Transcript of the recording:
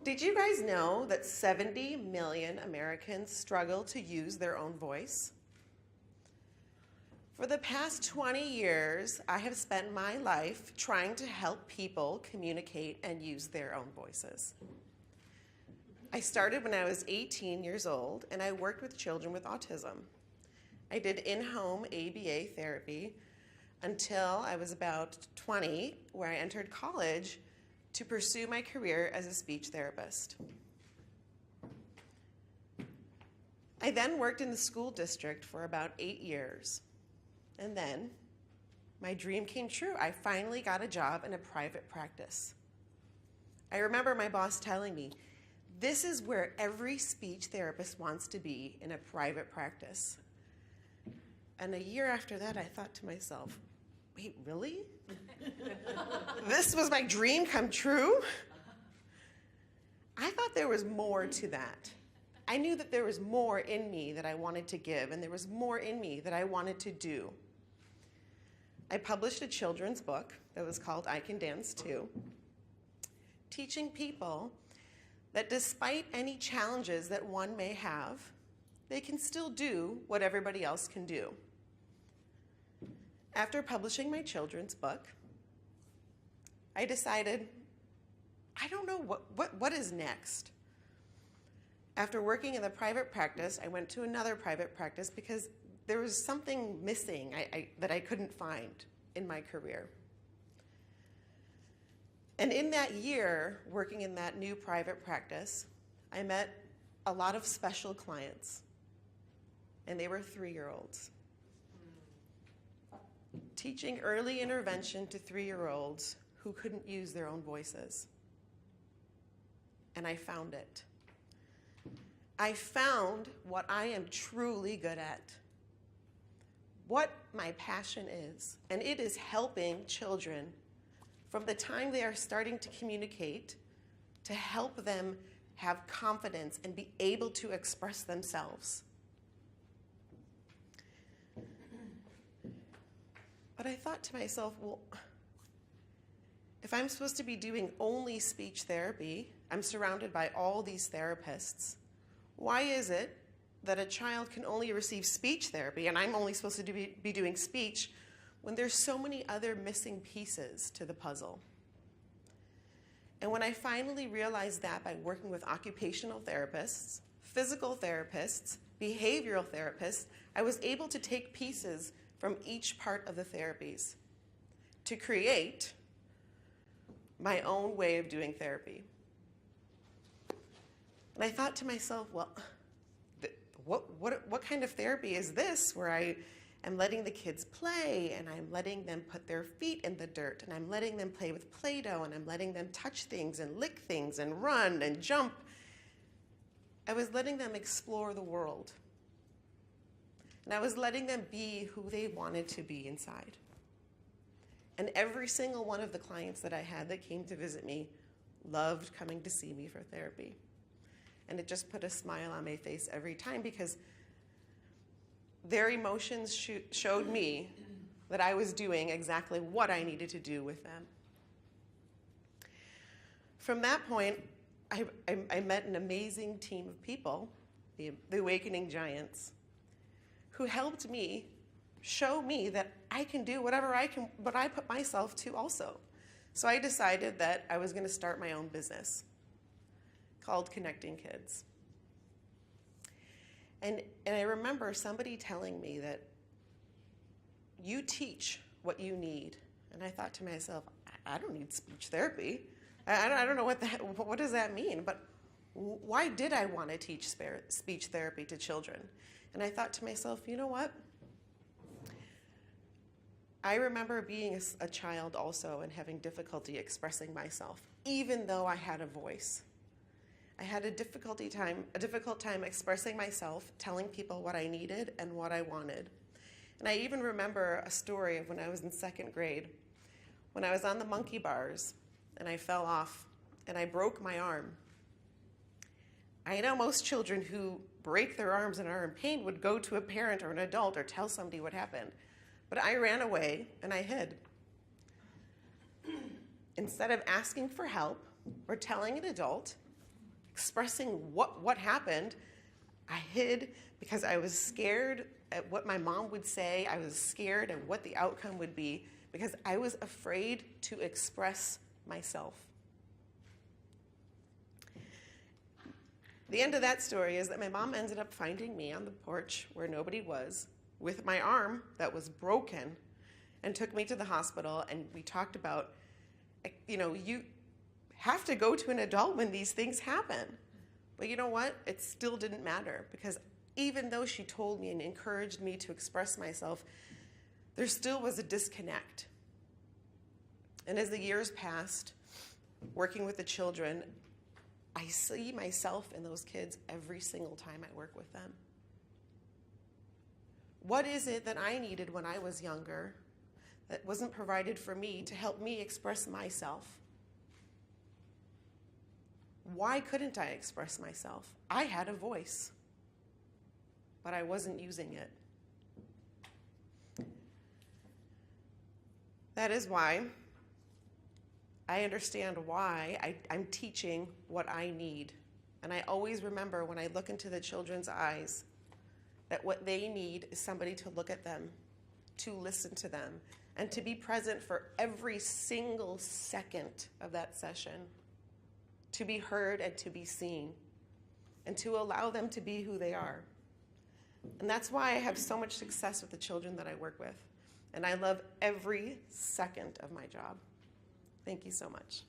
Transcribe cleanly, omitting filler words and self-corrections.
Did you guys know that 70 million Americans struggle to use their own voice? For the past 20 years, I have spent my life trying to help people communicate and use their own voices. I started when I was 18 years old, and I worked with children with autism. I did in-home ABA therapy until I was about 20, where I entered college to pursue my career as a speech therapist. I then worked in the school district for about 8 years. And then my dream came true. I finally got a job in a private practice. I remember my boss telling me, this is where every speech therapist wants to be, in a private practice. And a year after that, I thought to myself, wait, really? This was my dream come true? I thought there was more to that. I knew that there was more in me that I wanted to give, and there was more in me that I wanted to do. I published a children's book that was called I Can Dance Too, teaching people that despite any challenges that one may have, they can still do what everybody else can do. After publishing my children's book, I decided, I don't know what is next. After working in the private practice, I went to another private practice because there was something missing that I couldn't find in my career. And in that year, working in that new private practice, I met a lot of special clients, and they were 3-year-olds. Teaching early intervention to 3-year-olds who couldn't use their own voices. And I found it. I found what I am truly good at, what my passion is, and it is helping children from the time they are starting to communicate to help them have confidence and be able to express themselves. But I thought to myself, well, if I'm supposed to be doing only speech therapy, I'm surrounded by all these therapists. Why is it that a child can only receive speech therapy and I'm only supposed to be doing speech when there's so many other missing pieces to the puzzle? And when I finally realized that by working with occupational therapists, physical therapists, behavioral therapists, I was able to take pieces from each part of the therapies to create my own way of doing therapy. And I thought to myself, well, what kind of therapy is this where I am letting the kids play and I'm letting them put their feet in the dirt and I'm letting them play with Play-Doh and I'm letting them touch things and lick things and run and jump. I was letting them explore the world. And I was letting them be who they wanted to be inside. And every single one of the clients that I had that came to visit me loved coming to see me for therapy. And it just put a smile on my face every time because their emotions showed me that I was doing exactly what I needed to do with them. From that point, I met an amazing team of people, the Awakening Giants, who helped me show me that I can do whatever I put myself to also. So I decided that I was going to start my own business called Connecting Kids. And I remember somebody telling me that you teach what you need. And I thought to myself, I don't need speech therapy. I don't know what does that mean? But why did I want to teach speech therapy to children? And I thought to myself, you know what? I remember being a child also and having difficulty expressing myself, even though I had a voice. I had a difficult time expressing myself, telling people what I needed and what I wanted. And I even remember a story of when I was in 2nd grade, when I was on the monkey bars and I fell off and I broke my arm. I know most children who break their arms and are in pain would go to a parent or an adult or tell somebody what happened. But I ran away and I hid. Instead of asking for help or telling an adult, expressing what happened. I hid because I was scared at what my mom would say. I was scared at what the outcome would be because I was afraid to express myself. The end of that story is that my mom ended up finding me on the porch where nobody was with my arm that was broken and took me to the hospital, and we talked about, you have to go to an adult when these things happen. But you know what? It still didn't matter, because even though she told me and encouraged me to express myself, there still was a disconnect. And as the years passed, working with the children, I see myself in those kids every single time I work with them. What is it that I needed when I was younger that wasn't provided for me to help me express myself? Why couldn't I express myself? I had a voice, but I wasn't using it. That is why I understand why I'm teaching what I need. And I always remember when I look into the children's eyes that what they need is somebody to look at them, to listen to them, and to be present for every single second of that session, to be heard and to be seen, and to allow them to be who they are. And that's why I have so much success with the children that I work with. And I love every second of my job. Thank you so much.